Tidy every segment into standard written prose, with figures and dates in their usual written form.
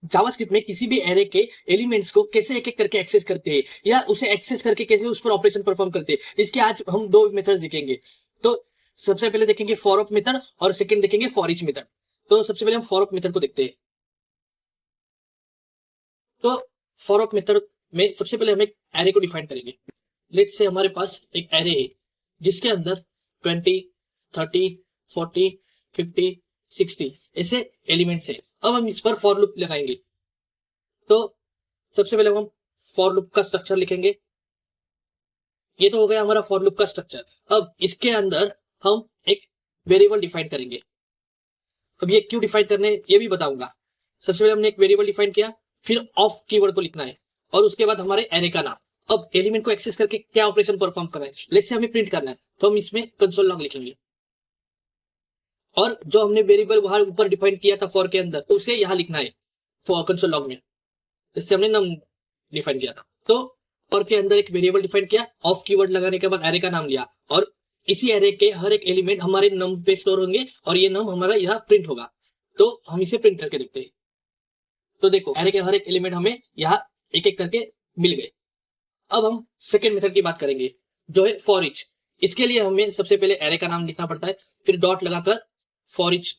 JavaScript में किसी भी एरे के एलिमेंट्स को कैसे एक एक करके एक्सेस करते हैं या उसे एक्सेस करके कैसे उस पर ऑपरेशन परफॉर्म करते हैं, इसके आज हम दो मेथड्स देखेंगे। तो सबसे पहले देखेंगे फॉर ऑफ मेथड और सेकंड देखेंगे फॉर ईच मेथड। तो सबसे पहले हम फॉर ऑफ मेथड को देखते हैं। तो फॉर ऑफ मेथड में सबसे पहले हम एक एरे को डिफाइन करेंगे। लेट्स से हमारे पास एक एरे है जिसके अंदर 20, 30, 40, 50, 60 ऐसे एलिमेंट्स है। अब हम इस पर फॉर लूप लगाएंगे। तो सबसे पहले हम फॉर लूप का स्ट्रक्चर लिखेंगे। ये तो हो गया हमारा फॉर लूप का स्ट्रक्चर। अब इसके अंदर हम एक वेरिएबल डिफाइन करेंगे। अब ये क्यों डिफाइन करने ये भी बताऊंगा। सबसे पहले हमने एक वेरिएबल डिफाइन किया, फिर ऑफ कीवर्ड को लिखना है और उसके बाद हमारे एरे का नाम। अब एलिमेंट को एक्सेस करके क्या ऑपरेशन परफॉर्म करना है, लेट्स से हमें प्रिंट करना है, तो हम इसमें कंसोल लॉग लिखेंगे और जो हमने वेरिएबल वहां ऊपर डिफाइन किया था फॉर के अंदर उसे यहाँ लिखना है फॉर कंसोल लॉग में, जिससे हमने नम डिफाइन किया था। तो फॉर के अंदर एक वेरिएबल डिफाइन किया, ऑफ कीवर्ड लगाने के बाद एरे का नाम लिया और इसी एरे के हर एक एलिमेंट हमारे नम पे स्टोर होंगे और ये नम हमारा यहाँ प्रिंट होगा। तो हम इसे प्रिंट करके देखते हैं। तो देखो एरे के हर एक एलिमेंट हमें यहाँ एक एक करके मिल गए। अब हम सेकेंड मेथड की बात करेंगे जो है फॉर ईच। इसके लिए हमें सबसे पहले एरे का नाम लिखना पड़ता है, फिर डॉट लगाकर फॉर ईच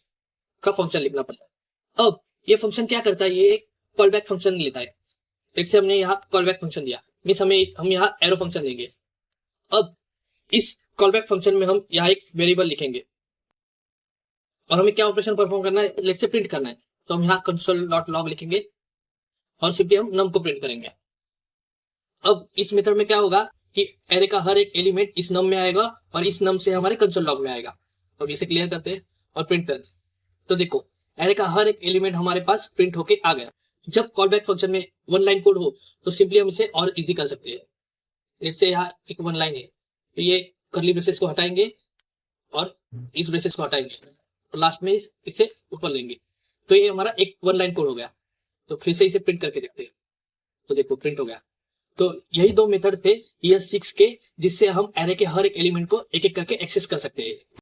का फंक्शन लिखना पड़ता है। अब ये फंक्शन क्या करता है, ये एक कॉल बैक फंक्शन लेता है। जैसे हमने यहाँ कॉल बैक फंक्शन दिया मीन्स हम यहाँ एरो फंक्शन देंगे। अब इस कॉल बैक फंक्शन में हम यहाँ एक वेरिएबल लिखेंगे और हमें क्या ऑपरेशन परफॉर्म करना है, लेट्स से प्रिंट करना है। तो हम यहाँ कंसोल डॉट लॉग लिखेंगे और सिंपली हम नम को प्रिंट करेंगे। अब इस मेथड में क्या होगा कि एरे का हर एक एलिमेंट इस नम में आएगा और इस नम से हमारे कंसोल लॉग में आएगा। तो इसे क्लियर करते हैं और प्रिंट करते हैं। तो देखो एरे का हर एक एलिमेंट हमारे पास प्रिंट होके आ गया। जब कॉल बैक फंक्शन में वन लाइन कोड हो तो सिंपली हम इसे और इजी कर सकते हैं। जैसे यहाँ एक वन लाइन है तो ये कर्ली ब्रेसेस को हटाएंगे और इस ब्रेसेस को हटाएंगे और लास्ट में इसे ऊपर लेंगे। तो ये हमारा एक वन लाइन कोड हो गया। तो फिर से इसे प्रिंट करके देखते हैं। तो देखो प्रिंट हो गया। तो यही दो मेथड थे ES6 के जिससे हम एरे के हर एक एलिमेंट को एक एक करके एक्सेस कर सकते हैं।